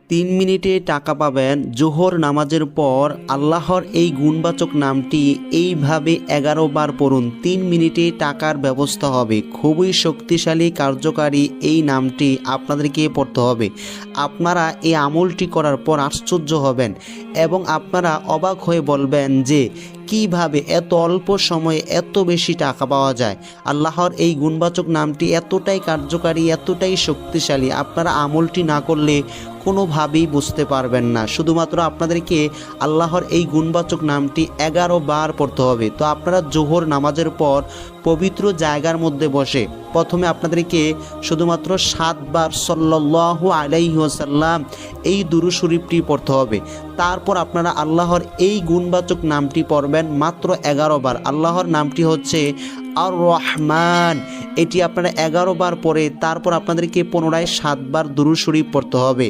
3 মিনিটে টাকা পাবেন। জোহর নামাজের পর আল্লাহর এই গুণবাচক নামটি এইভাবে 11 বার পড়ুন। 3 মিনিটে টাকার ব্যবস্থা হবে। খুবই শক্তিশালী কার্যকারী এই নামটি আপনাদেরকে পড়তে হবে। আপনারা এই আমলটি করার পর আশ্চর্য হবেন এবং আপনারা অবাক হয়ে বলবেন যে কিভাবে এত অল্প সময়ে এত বেশি টাকা পাওয়া যায়। আল্লাহর এই গুণবাচক নামটি এতটাই কার্যকারী, এতটাই শক্তিশালী, আপনারা আমলটি না করলে কোনোভাবেই বুঝতে পারবেন না। শুধুমাত্র আপনাদেরকে আল্লাহর এই গুণবাচক নামটি 11 বার পড়তে হবে। তো আপনারা জোহর নামাজের পর পবিত্র জায়গার মধ্যে বসে প্রথমে আপনাদেরকে শুধুমাত্র 7 বার সাল্লাল্লাহু আলাইহি ওয়াসাল্লাম এই দুরূদ শরীফটি পড়তে হবে। তারপর আপনারা আল্লাহর এই গুণবাচক নামটি পড়বেন মাত্র 11 বার। আল্লাহর নামটি হচ্ছে আর রহমান। এটি আপনারা 11 বার পরে তারপর আপনাদেরকে পুনরায় 7 বার দুরূদ শরীফ পড়তে হবে।